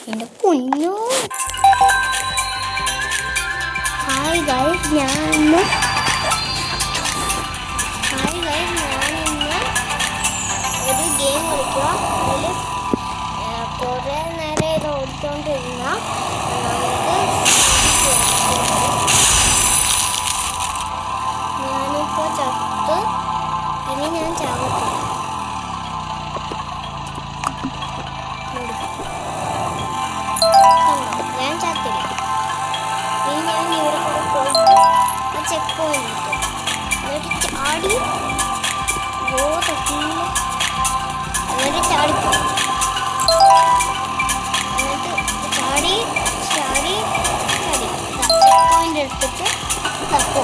എൻ്റെ പൊന്നോ. Hi guys, ഞാനിന്ന് ഒരു ഗെയിം കളിക്കുക. അതിൽ കുറേ നേരം ഇത് ഓടിച്ചുകൊണ്ടിരുന്ന ഞാനിപ്പോൾ ചത്ത്. ഇനി ഞാൻ ചാവത്തില്ല. ഞാൻ ചത്തില്ല. ഇനി ഞാൻ ഇവിടെ കൂടെ പോയിട്ട് ആ ചെക്ക് പോയിന്റ് എന്നിട്ട് ചാടി തട്ടില്ല. എന്നിട്ട് ചാടിപ്പോയി. എന്നിട്ട് ചാടി ചാടി ചാടി ചെക്ക് പോയിന്റ് എടുത്തിട്ട് തപ്പോ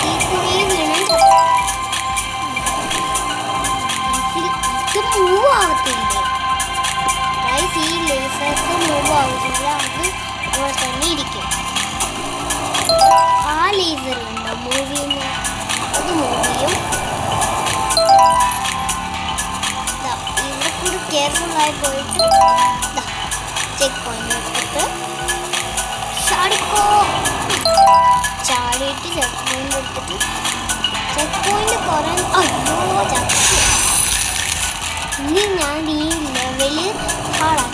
ഈ കുഴി വീണാൻ ഇത് മൂവ് ആവത്തില്ല. ഈ ലേസേഴ്സ് മൂവ് ആവുന്നില്ല. അത് അവിടെ തന്നെ ഇരിക്കും. ആ ലേസർ ഉണ്ടോ മൂവ് ചെയ്യുന്ന അത് മൂവ് ചെയ്യും. ഇവിടെ കൂടി കെയർഫുള്ളായി പോയിട്ട് ചെക്ക് പോയിന്റ് എടുത്തിട്ട് ചാടിക്കോ. ചാടിയിട്ട് ചെക്ക് പോയിന്റ് എടുത്തിട്ട് ചെക്ക് പോയിന്റ് കുറേ അയ്യോ ചത്തി. ഇനി ഞാൻ ഈ ലെവല് ഹാർഡ്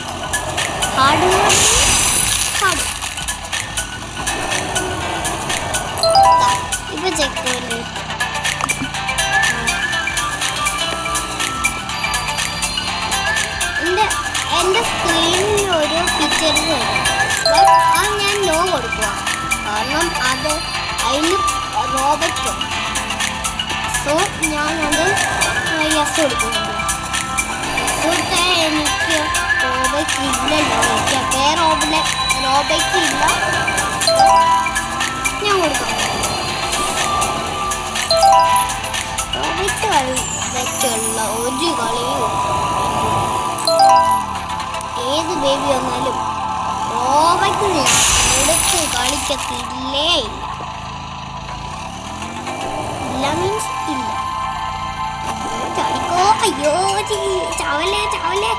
ഇപ്പൊ ചെക്ക് പോയിന്റ് എൻ്റെ സ്ക്രീനിൽ ഒരു പിക്ചർ വരും. അത് ഞാൻ നോ കൊടുക്കുക. കാരണം അത് അതിന് റോബോറ്റ്. സോ ഞാനത് യെസ് കൊടുക്കുന്നുണ്ട്. എനിക്ക് റോബോറ്റ് ഇല്ലല്ലോ. എനിക്ക് അതേ റോബോറ്റ് ഇല്ല. ഞാൻ കൊടുക്കാം. റോബോറ്റ് വെച്ചുള്ള ഒരു കളിയും ഏത് ബേബി വന്നാലും റോബോറ്റ് എടുത്ത് കളിക്കത്തില്ലേ. ഇല്ല മീൻസ് ഇല്ല. ചാടിക്കോ. അയ്യോ ചാവല്ലേ ചാവല്ലേ.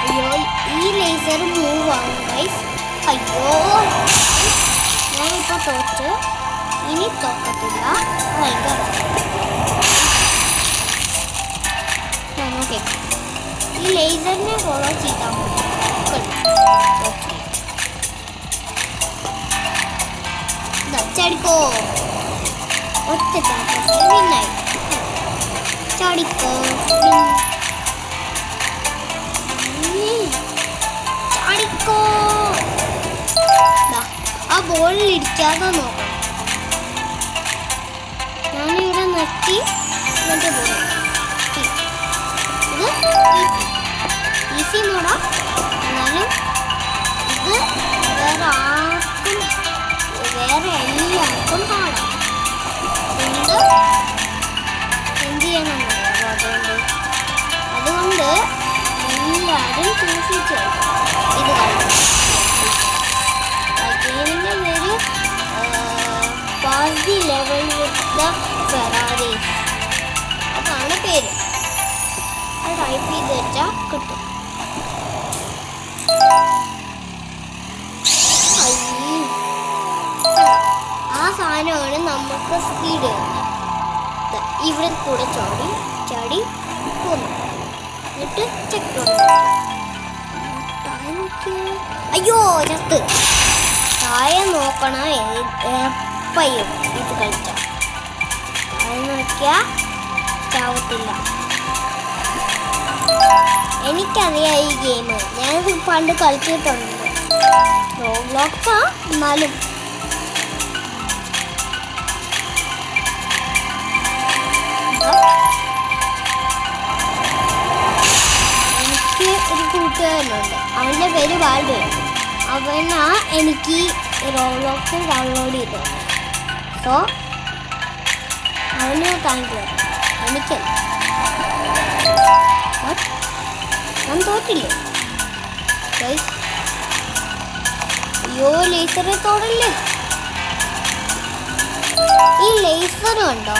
അയ്യോ ഈ ലേസർ മൂവ് ആവും ഗൈസ്. അയ്യോ ഞാനിപ്പോൾ തോറ്റ്. ഇനി തോക്കത്തില്ല. ഭയങ്കര ഓക്കെ. ഈ ലേസറിനെ ഫോളോ ചെയ്താൽ മതി. ചാടിക്കോ. ഒറ്റ ചാടിനായി. ചാടിക്കോ ചാടിക്കോ. ആ ബോളിൽ ഇടിക്കാതെ നോക്കണം. ഞാനിവിടെ നിർത്തി എന്നിട്ട് പോകും. ഇത് ഈസി മോഡാ. എന്നാലും ഇത് വേറെ എല്ലാവർക്കും ഹാർഡാണ്. എന്ത് ചെയ്യണമെന്നറിയാമോ? അതുകൊണ്ട് എല്ലാവരും സൂക്ഷിച്ചു ഇത് ഗെയിമിൻ്റെ പേര് pass the level with the Ferrari. അതാണ് പേര്. അത് ടൈപ്പ് ചെയ്ത് വെച്ചാൽ കിട്ടും. ആ സാധനമാണ് നമുക്ക് സ്പീഡ്. ഇവിടെ കൂടെ ചാടി ചാടി പോന്നു. എന്നിട്ട് ചെക്ക്. അയ്യോ ചത്ത്. താഴെ നോക്കണം എപ്പയും ഇത് കളിച്ച. താഴെ നോക്കിയാൽ ചാവത്തില്ല. എനിക്കറിയാം ഈ ഗെയിം. ഞാനിത് പണ്ട് കളിച്ചിട്ടുണ്ട്. റോബ്ലോക്സാ. എന്നാലും എനിക്ക് ഒരു കൂട്ടുകാരനുണ്ട്. അവൻ്റെ പേര് ബാൽഡു. അവനാ എനിക്ക് റോബ്ലോക്സ് ഡൗൺലോഡ് ചെയ്തത്. സോ അവന് താങ്ക് യു. എനിക്കല്ല. ഞാൻ തോറ്റില്ലേ ഗൈസ്. അയ്യോ ലേസറെ തൊടല്ലേ. ഈ ലേസർ കണ്ടോ?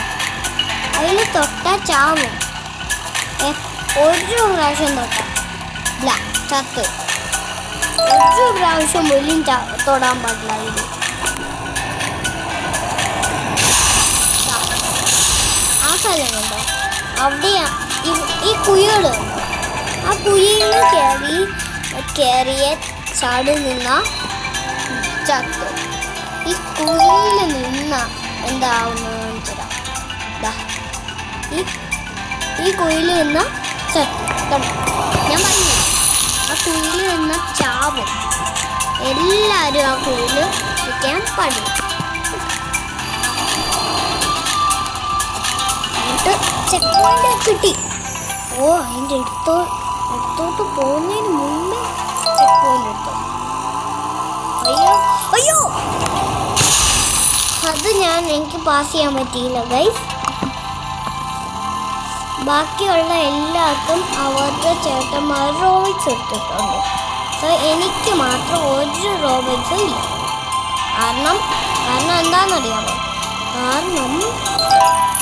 അതിൽ തൊട്ടാൽ ചാവും. ഒരു പ്രാവശ്യം തൊട്ടില്ല ചത്ത്. ഒരു പ്രാവശ്യം പോലും തൊടാൻ പാടില്ല. ഇത് ആ സ്ഥലമുണ്ടോ അവിടെ ഈ കുഴികളുണ്ടോ? ആ കുഴിയിൽ കയറിയ ചാടി നിന്ന ചത്ത്. ഈ കുഴിയിൽ നിന്ന എന്താവുന്നതെന്ന് തരാം. ഈ കുഴിയിൽ നിന്ന ചത്ത് കണ്ടോ? ഞാൻ പറഞ്ഞു ആ കുഴിയിൽ നിന്ന ചാവും. എല്ലാവരും ആ കുഴിയിൽ നിൽക്കാൻ പാടില്ല. എന്നിട്ട് ചെക്ക് പോയിന്റ് കിട്ടി. അതിൻ്റെ അടുത്തോട്ട് പോകുന്നതിന് മുമ്പേ ചെക്ക് പോയിന്റ് എടുത്തു. അയ്യോ അത് എനിക്ക് പാസ് ചെയ്യാൻ പറ്റിയില്ല ഗൈസ്. ബാക്കിയുള്ള എല്ലാവർക്കും അവരുടെ ചേട്ടന്മാർ റോബിക്സ് എടുത്തിട്ടുണ്ട്. സോ എനിക്ക് മാത്രം ഒരു റോബിക്സും ഇല്ല. കാരണം എന്താണെന്നറിയാമോ? കാരണം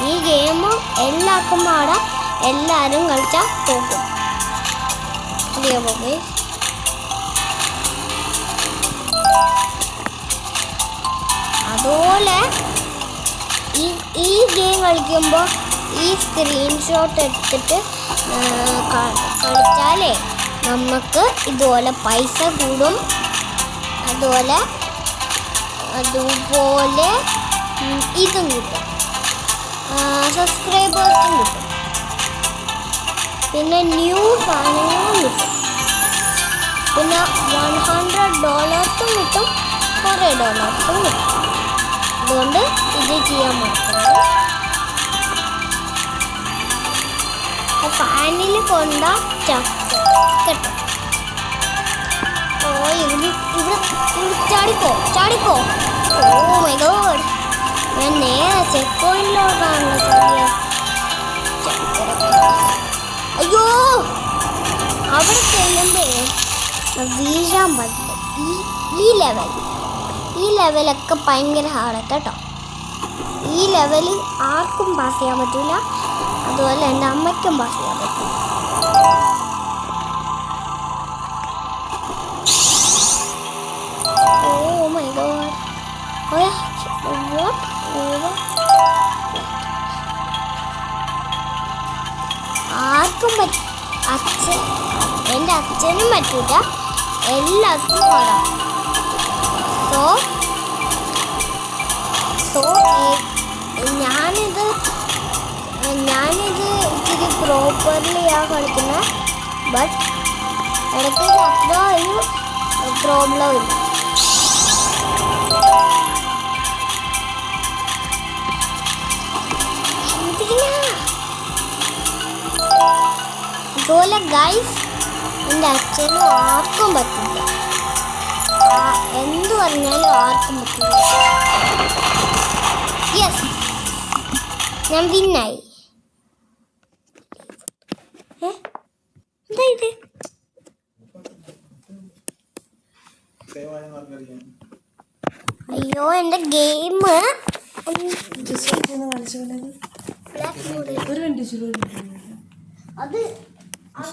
ഈ ഗെയിം എല്ലാവർക്കും പാടാം. എല്ലാവരും കളിച്ചാൽ തോക്കും. അറിയാമോ ഗൈസ്? അതുപോലെ ഈ ഗെയിം കളിക്കുമ്പോൾ ഈ സ്ക്രീൻഷോട്ട് എടുത്തിട്ട് കളിച്ചാലേ നമുക്ക് ഇതുപോലെ പൈസ കൂടും. അതുപോലെ ഇതും കിട്ടും, സബ്സ്ക്രൈബേഴ്സും കിട്ടും, പിന്നെ ന്യൂ സാധനങ്ങളും കിട്ടും, പിന്നെ $100 കിട്ടും, കുറേ ഡോളേഴ്സും കിട്ടും. അതുകൊണ്ട് ഇത് ചെയ്യാൻ മറക്കരുത്. ഫാനിൽ കൊണ്ട കേട്ടോ. ഇവിടെ ചാടിക്കോ. ഓ മൈ ഗോഡ്, ഞാൻ നേരെ ചെക്ക് പോയിന്റിലോട്ടാണല്ലോ ചാടിയത്. അയ്യോ, അവിടെ ചെല്ലുമ്പോ വീഴാൻ പറ്റില്ല. ഈ ലെവലൊക്കെ ഭയങ്കര ഹാർഡാണ് കേട്ടോ. ഈ ലെവലിൽ ആർക്കും പാസ് ചെയ്യാൻ പറ്റില്ല. അതുപോലെ എൻ്റെ അമ്മയ്ക്കും പാസ് ചെയ്യാൻ പറ്റില്ല. ഓ മൈ ഗോഡ്, ആർക്കും എൻ്റെ അച്ഛനും പറ്റില്ല, എല്ലാവർക്കും പാടാം. സോ ഞാനിത് ഇച്ചിരി പ്രോപ്പർലി കളിക്കുന്നത്. ബട്ട് ഇടയ്ക്ക് അത്ര ഒരു പ്രോബ്ലം ഇല്ല. അതുപോലെ ഗൈസ്, എൻ്റെ അച്ഛനും ആർക്കും പറ്റില്ല. എന്തു പറഞ്ഞാലും ആർക്കും പറ്റില്ല. യെസ്, ഞാൻ വിന്നായി. എന്താ ഇത്? അയ്യോ, എൻ്റെ ഗെയിം അത്